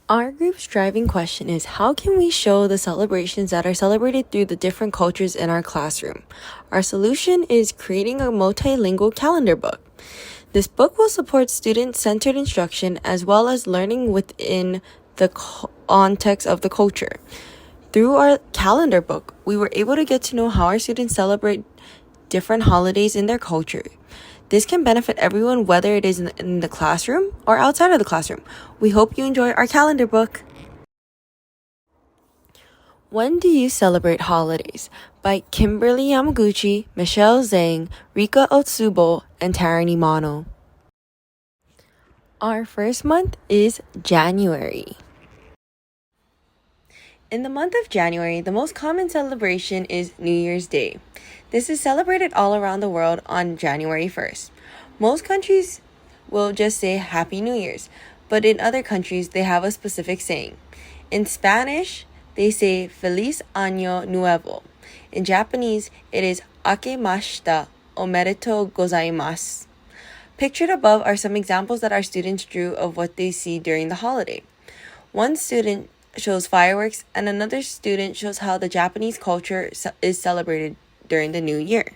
Our group's driving question is, how can we show the celebrations that are celebrated through the different cultures in our classroom? Our solution is creating a multilingual calendar book. This book will support student-centered instruction as well as learning within the context of the culture. Through our calendar book, we were able to get to know how our students celebrate different holidays in their culture. This can benefit everyone, whether it is in the classroom or outside of the classroom. We hope you enjoy our calendar book. When Do You Celebrate Holidays? By Kimberly Yamaguchi, Michelle Zeng, Rika Otsubo, and Taryn Imano. Our first month is January. In the month of January, the most common celebration is New Year's Day. This is celebrated all around the world on January 1st. Most countries will just say Happy New Year's, but in other countries, they have a specific saying. In Spanish, they say Feliz Año Nuevo. In Japanese, it is Akemashita Omedetou Gozaimasu. Pictured above are some examples that our students drew of what they see during the holiday. One student shows fireworks, and another student shows how the Japanese culture is celebrated during the new year.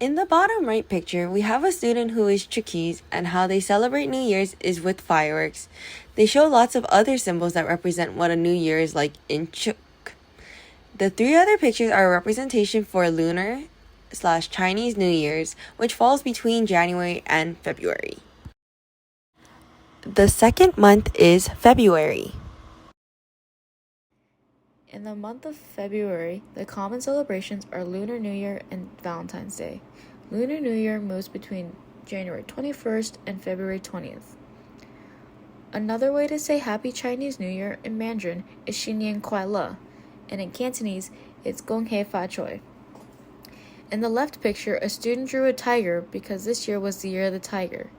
In the bottom right picture, we have a student who is Chuukese, and how they celebrate New Year's is with fireworks. They show lots of other symbols that represent what a new year is like in Chuuk. The three other pictures are a representation for lunar/Chinese New Year's, which falls between January and February. The second month is February. In the month of February, the common celebrations are Lunar New Year and Valentine's Day. Lunar New Year moves between January 21st and February 20th. Another way to say Happy Chinese New Year in Mandarin is Xin Nian Kuai Le, and in Cantonese, it's Gong Hei Fa Choi. In the left picture, a student drew a tiger because this year was the year of the tiger.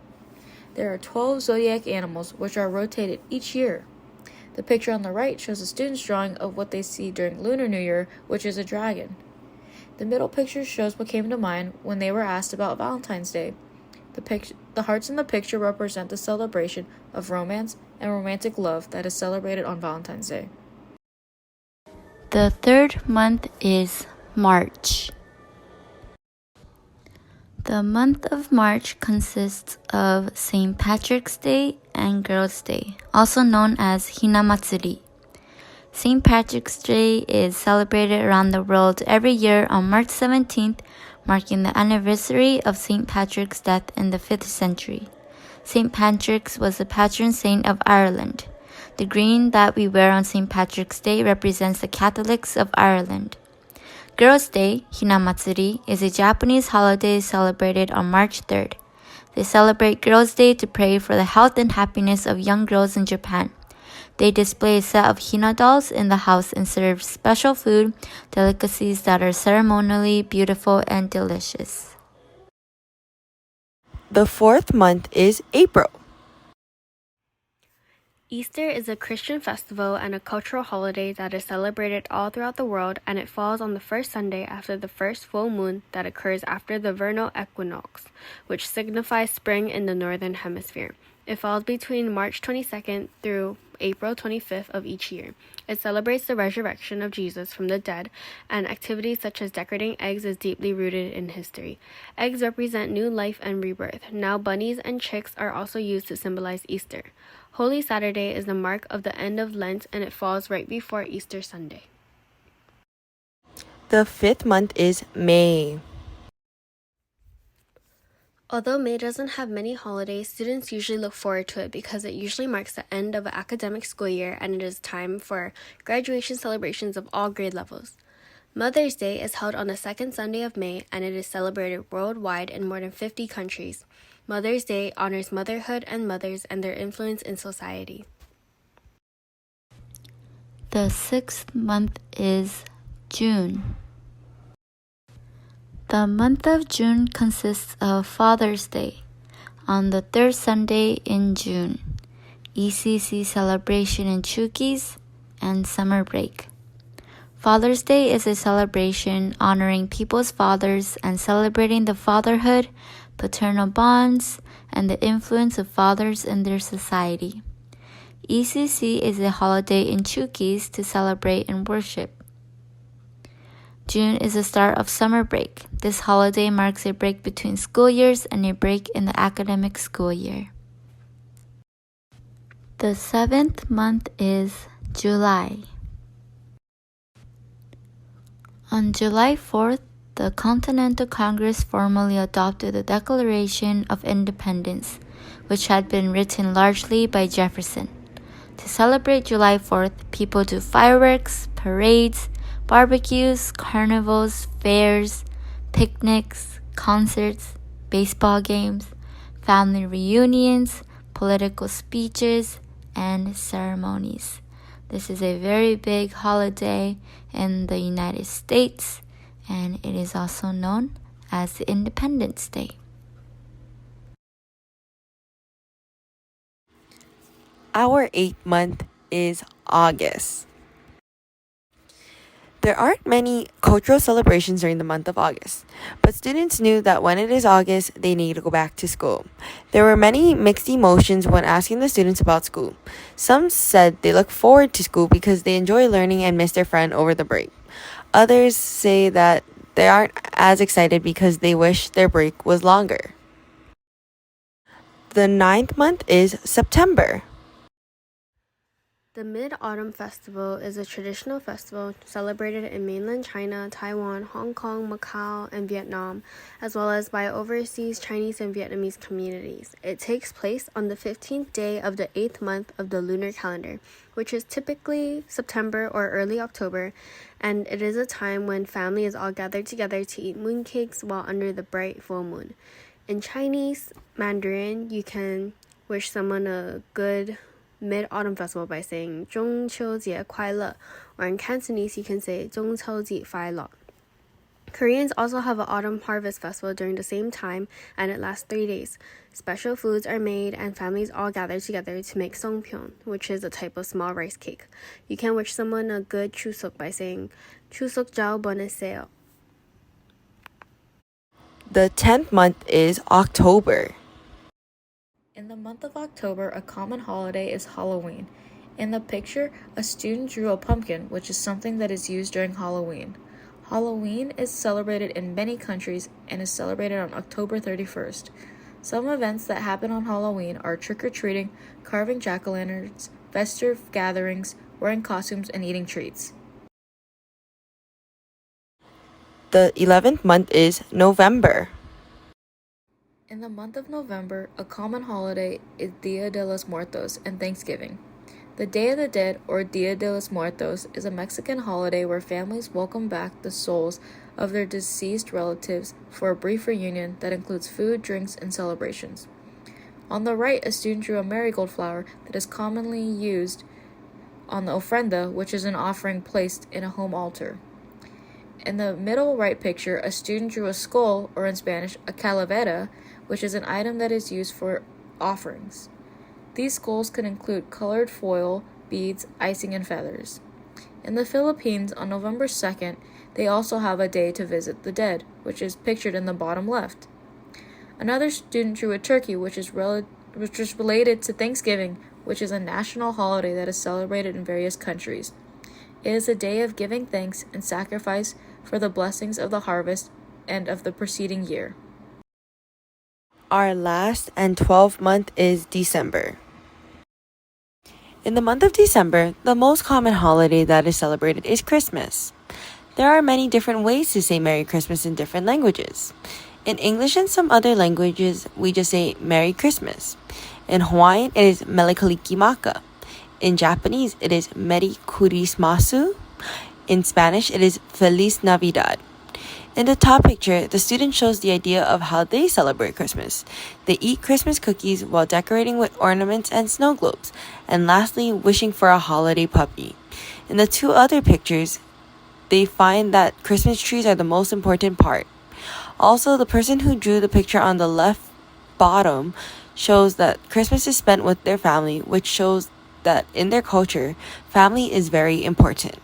There are 12 zodiac animals which are rotated each year. The picture on the right shows a student's drawing of what they see during Lunar New Year, which is a dragon. The middle picture shows what came to mind when they were asked about Valentine's Day. The hearts in the picture represent the celebration of romance and romantic love that is celebrated on Valentine's Day. The third month is March. The month of March consists of St. Patrick's Day and Girls' Day, also known as Hinamatsuri. St. Patrick's Day is celebrated around the world every year on March 17th, marking the anniversary of St. Patrick's death in the 5th century. St. Patrick's was the patron saint of Ireland. The green that we wear on St. Patrick's Day represents the Catholics of Ireland. Girls' Day, Hinamatsuri, is a Japanese holiday celebrated on March 3rd. They celebrate Girls' Day to pray for the health and happiness of young girls in Japan. They display a set of Hina dolls in the house and serve special food, delicacies that are ceremonially beautiful and delicious. The fourth month is April. Easter is a Christian festival and a cultural holiday that is celebrated all throughout the world, and it falls on the first Sunday after the first full moon that occurs after the vernal equinox, which signifies spring in the northern hemisphere. It falls between March 22nd through April 25th of each year. It celebrates the resurrection of Jesus from the dead, and activities such as decorating eggs is deeply rooted in history. Eggs represent new life and rebirth. Now bunnies and chicks are also used to symbolize Easter. Holy Saturday is the mark of the end of Lent, and it falls right before Easter Sunday. The fifth month is May. Although May doesn't have many holidays, students usually look forward to it because it usually marks the end of an academic school year, and it is time for graduation celebrations of all grade levels. Mother's Day is held on the second Sunday of May, and it is celebrated worldwide in more than 50 countries. Mother's Day honors motherhood and mothers and their influence in society. The sixth month is June. The month of June consists of Father's Day on the third Sunday in June, ECC celebration in Chuukese, and summer break. Father's Day is a celebration honoring people's fathers and celebrating the fatherhood, paternal bonds, and the influence of fathers in their society. ECC is a holiday in Chukis to celebrate and worship. June is the start of summer break. This holiday marks a break between school years and a break in the academic school year. The 7th month is July. On July 4th, the Continental Congress formally adopted the Declaration of Independence, which had been written largely by Jefferson. To celebrate July 4th, people do fireworks, parades, barbecues, carnivals, fairs, picnics, concerts, baseball games, family reunions, political speeches, and ceremonies. This is a very big holiday in the United States, and it is also known as the Independence Day. Our 8th month is August. There aren't many cultural celebrations during the month of August, but students knew that when it is August, they need to go back to school. There were many mixed emotions when asking the students about school. Some said they look forward to school because they enjoy learning and miss their friend over the break. Others say that they aren't as excited because they wish their break was longer. The 9th month is September. The Mid-Autumn Festival is a traditional festival celebrated in mainland China, Taiwan, Hong Kong, Macau, and Vietnam, as well as by overseas Chinese and Vietnamese communities. It takes place on the 15th day of the 8th month of the lunar calendar, which is typically September or early October, and it is a time when family is all gathered together to eat mooncakes while under the bright full moon. In Chinese Mandarin, you can wish someone a good Mid-Autumn Festival by saying 中秋节快乐, or in Cantonese you can say 中秋节快樂. Koreans also have an autumn harvest festival during the same time, and it lasts 3 days. Special foods are made and families all gather together to make songpyeon, which is a type of small rice cake. You can wish someone a good Chuseok by saying Chuseok 잘 보내세요. The 10th month is October. In the month of October, a common holiday is Halloween. In the picture, a student drew a pumpkin, which is something that is used during Halloween. Halloween is celebrated in many countries and is celebrated on October 31st. Some events that happen on Halloween are trick-or-treating, carving jack-o'-lanterns, festive gatherings, wearing costumes, and eating treats. The 11th month is November. In the month of November, a common holiday is Dia de los Muertos and Thanksgiving. The Day of the Dead, or Dia de los Muertos, is a Mexican holiday where families welcome back the souls of their deceased relatives for a brief reunion that includes food, drinks, and celebrations. On the right, a student drew a marigold flower that is commonly used on the ofrenda, which is an offering placed in a home altar. In the middle right picture, a student drew a skull, or in Spanish, a calavera, which is an item that is used for offerings. These skulls can include colored foil, beads, icing, and feathers. In the Philippines, on November 2nd, they also have a day to visit the dead, which is pictured in the bottom left. Another student drew a turkey, which is related to Thanksgiving, which is a national holiday that is celebrated in various countries. It is a day of giving thanks and sacrifice for the blessings of the harvest and of the preceding year. Our last and 12th month is December. In the month of December, the most common holiday that is celebrated is Christmas. There are many different ways to say Merry Christmas in different languages. In English and some other languages, we just say Merry Christmas. In Hawaiian, it is Mele Kalikimaka. In Japanese, it is Merry Kurismasu. In Spanish, it is Feliz Navidad. In the top picture, the student shows the idea of how they celebrate Christmas. They eat Christmas cookies while decorating with ornaments and snow globes, and lastly, wishing for a holiday puppy. In the two other pictures, they find that Christmas trees are the most important part. Also, the person who drew the picture on the left bottom shows that Christmas is spent with their family, which shows that in their culture, family is very important.